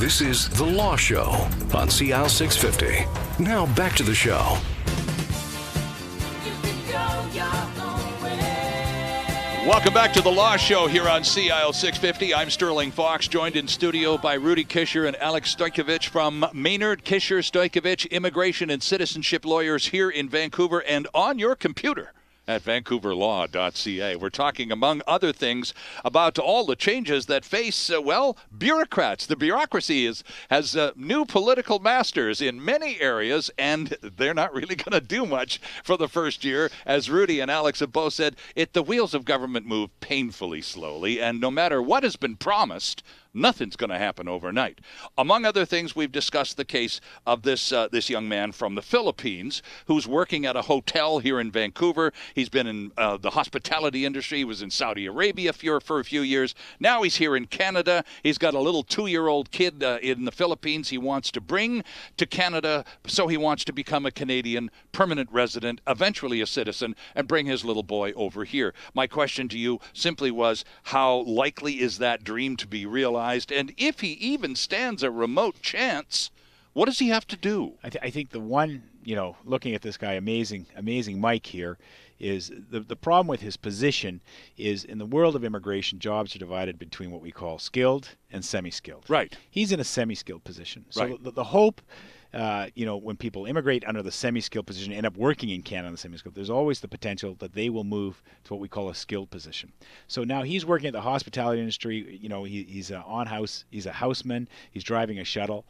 This is The Law Show on CL 650. Now back to the show. Welcome back to The Law Show here on CIL 650. I'm Sterling Fox, joined in studio by Rudy Kisher and Alex Stojkovic from Maynard Kisher Stojkovic, immigration and citizenship lawyers here in Vancouver and on your computer at vancouverlaw.ca. We're talking, among other things, about all the changes that face, bureaucrats. The bureaucracy has new political masters in many areas, and they're not really going to do much for the first year. As Rudy and Alex have both said, the wheels of government move painfully slowly, and no matter what has been promised, nothing's going to happen overnight. Among other things, we've discussed the case of this young man from the Philippines who's working at a hotel here in Vancouver. He's been in the hospitality industry. He was in Saudi Arabia for a few years. Now he's here in Canada. He's got a little 2-year-old kid in the Philippines he wants to bring to Canada, so he wants to become a Canadian permanent resident, eventually a citizen, and bring his little boy over here. My question to you simply was, how likely is that dream to be realized? And if he even stands a remote chance, what does he have to do? I think the one, looking at this guy, amazing Mike here, is the problem with his position is in the world of immigration, jobs are divided between what we call skilled and semi-skilled. Right. He's in a semi-skilled position. So right. the hope, when people immigrate under the semi-skilled position, end up working in Canada in the semi-skilled, there's always the potential that they will move to what we call a skilled position. So now he's working at the hospitality industry. He's he's a houseman. He's driving a shuttle.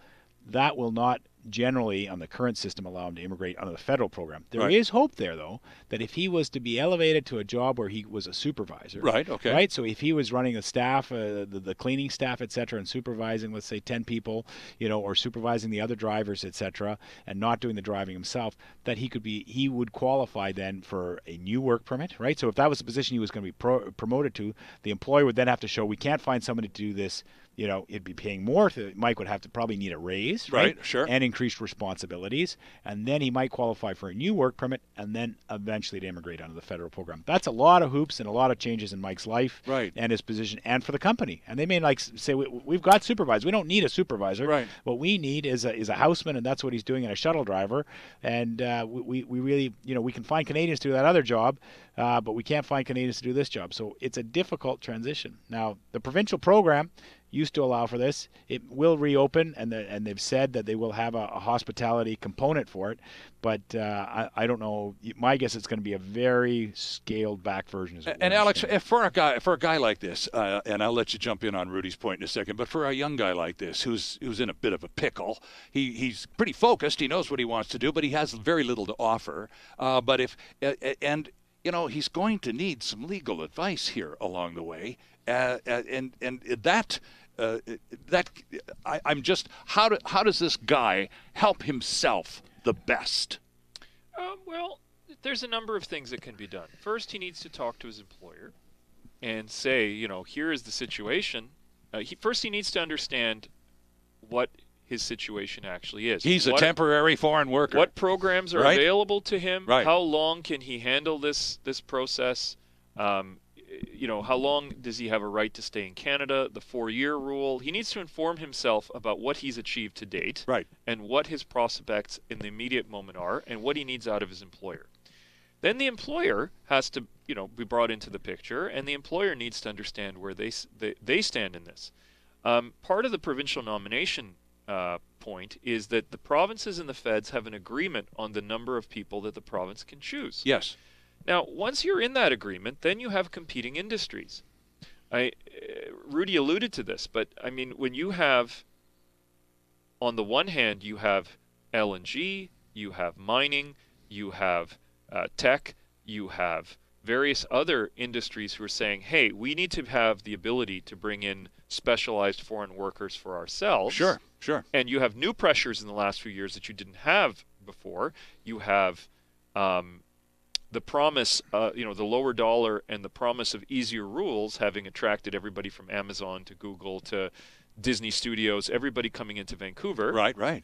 That will not generally, on the current system, allow him to immigrate under the federal program. There is hope there, though, that if he was to be elevated to a job where he was a supervisor. Right, okay. Right? So if he was running the staff, the cleaning staff, et cetera, and supervising, let's say, 10 people, or supervising the other drivers, et cetera, and not doing the driving himself, that he would qualify then for a new work permit, right? So if that was the position he was going to be promoted to, the employer would then have to show, we can't find somebody to do this. It'd be paying more. Mike would have to probably need a raise, right? Sure. And increased responsibilities. And then he might qualify for a new work permit and then eventually to immigrate under the federal program. That's a lot of hoops and a lot of changes in Mike's life and his position and for the company. And they may say, we've got supervisors. We don't need a supervisor. Right. What we need is a houseman, and that's what he's doing, and a shuttle driver. And we really, we can find Canadians to do that other job, but we can't find Canadians to do this job. So it's a difficult transition. Now, the provincial program used to allow for this. It will reopen, and they've said that they will have a hospitality component for it. But I don't know. My guess it's going to be a very scaled back version. And Alex, for a guy like this, and I'll let you jump in on Rudy's point in a second. But for a young guy like this, who's in a bit of a pickle, he's pretty focused. He knows what he wants to do, but he has very little to offer. But he's going to need some legal advice here along the way, how does this guy help himself the best? Well, there's a number of things that can be done. First, he needs to talk to his employer and say, here is the situation. First, he needs to understand what his situation actually is. He's a temporary foreign worker. What programs are available to him? Right. How long can he handle this process? How long does he have a right to stay in Canada? The 4-year rule. He needs to inform himself about what he's achieved to date, and what his prospects in the immediate moment are, and what he needs out of his employer. Then the employer has to, be brought into the picture, and the employer needs to understand where they stand in this. Part of the provincial nomination point is that the provinces and the feds have an agreement on the number of people that the province can choose. Yes. Now, once you're in that agreement, then you have competing industries. Rudy alluded to this, but I mean, when you have, on the one hand, you have LNG, you have mining, you have tech, you have various other industries who are saying, hey, we need to have the ability to bring in specialized foreign workers for ourselves. Sure. And you have new pressures in the last few years that you didn't have before. You have the promise, the lower dollar and the promise of easier rules having attracted everybody from Amazon to Google to Disney Studios, everybody coming into Vancouver. Right.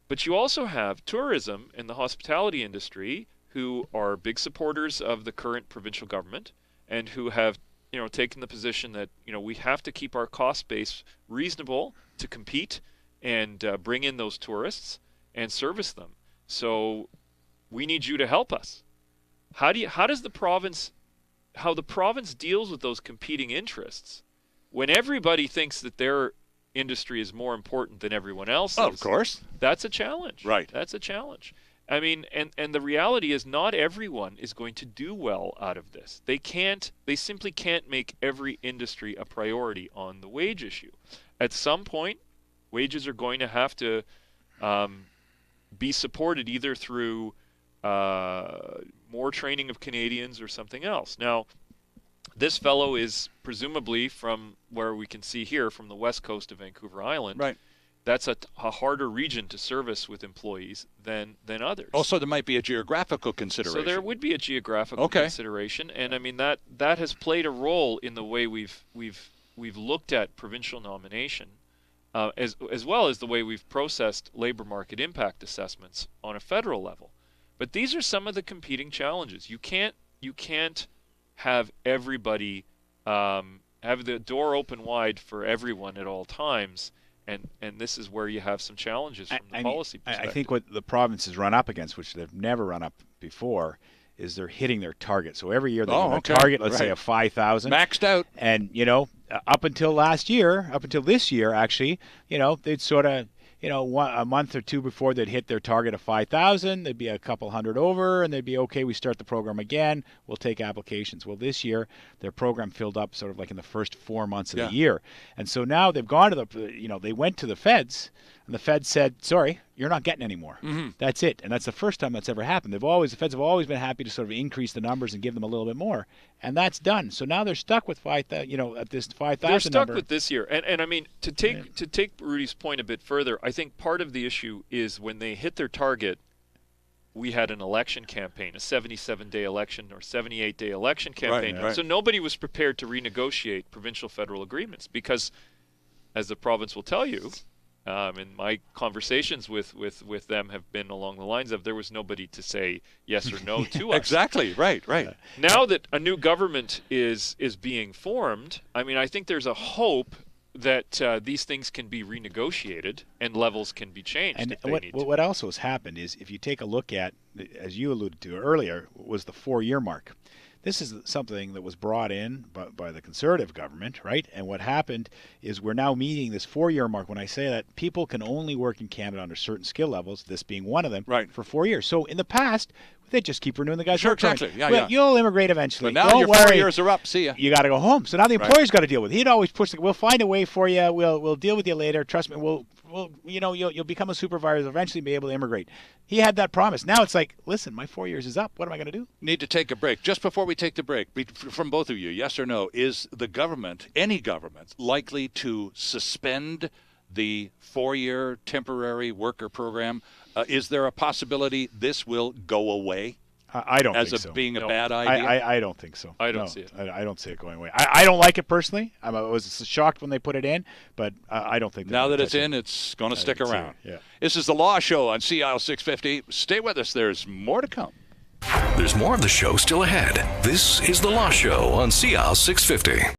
But you also have tourism and the hospitality industry who are big supporters of the current provincial government and who have, taken the position that, we have to keep our cost base reasonable to compete and bring in those tourists and service them. So we need you to help us. How does the province deals with those competing interests when everybody thinks that their industry is more important than everyone else's? Oh, of course. That's a challenge. Right. That's a challenge. I mean, and the reality is not everyone is going to do well out of this. They simply can't make every industry a priority on the wage issue. At some point, wages are going to have to be supported either through more training of Canadians or something else. Now, this fellow is presumably from where we can see here from the west coast of Vancouver Island. Right. That's a harder region to service with employees than others. Also, there might be a geographical consideration. So there would be a geographical consideration, and I mean that has played a role in the way we've looked at provincial nomination, as well as the way we've processed labor market impact assessments on a federal level. But these are some of the competing challenges. You can't have everybody have the door open wide for everyone at all times. And this is where you have some challenges from the policy perspective. I think what the province has run up against, which they've never run up before, is they're hitting their target. So every year they have a target, let's say, of 5,000. Maxed out. And, up until this year, actually, they'd sort of, a month or two before they'd hit their target of 5,000, they'd be a couple hundred over, and they'd be, okay, we start the program again, we'll take applications. Well, this year, their program filled up sort of like in the first 4 months of the year. And so now they've gone to they went to the feds, and the feds said, sorry, you're not getting any more. Mm-hmm. That's it. And that's the first time that's ever happened. The feds have always been happy to sort of increase the numbers and give them a little bit more. And that's done. So now they're stuck with at this 5,000 They're stuck number. with this year. And I mean, to take Rudy's point a bit further, I think part of the issue is when they hit their target, we had an election campaign, a 77-day election or 78-day election campaign. Right. So nobody was prepared to renegotiate provincial-federal agreements because, as the province will tell you, and my conversations with them have been along the lines of there was nobody to say yes or no to us. Exactly. Right. Now that a new government is being formed, I mean, I think there's a hope that these things can be renegotiated and levels can be changed. And if they need to. what also has happened is, if you take a look at, as you alluded to earlier, was the 4-year mark. This is something that was brought in by the Conservative government, right? And what happened is we're now meeting this 4-year mark. When I say that, people can only work in Canada under certain skill levels, this being one of them, for 4 years. So in the past, they just keep renewing the guy's work permit. Exactly. Yeah. You'll immigrate eventually. But now Don't your worry. 4 years are up. See ya. You got to go home. So now the employer's got to deal with it. He'd always push we'll find a way for you. We'll deal with you later. Trust me. You'll become a supervisor, eventually be able to immigrate. He had that promise. Now it's like, listen, my 4 years is up. What am I going to do? Need to take a break. Just before we take the break, from both of you, yes or no, is the government, any government, likely to suspend the 4-year temporary worker program? Is there a possibility this will go away? I don't think so. As being a bad idea? I don't think so. I don't see it. I don't see it going away. I don't like it personally. I was shocked when they put it in, but I don't think now that it's in, it's going to stick around. Yeah. This is The Law Show on CIL 650. Stay with us. There's more to come. There's more of the show still ahead. This is The Law Show on CIL 650.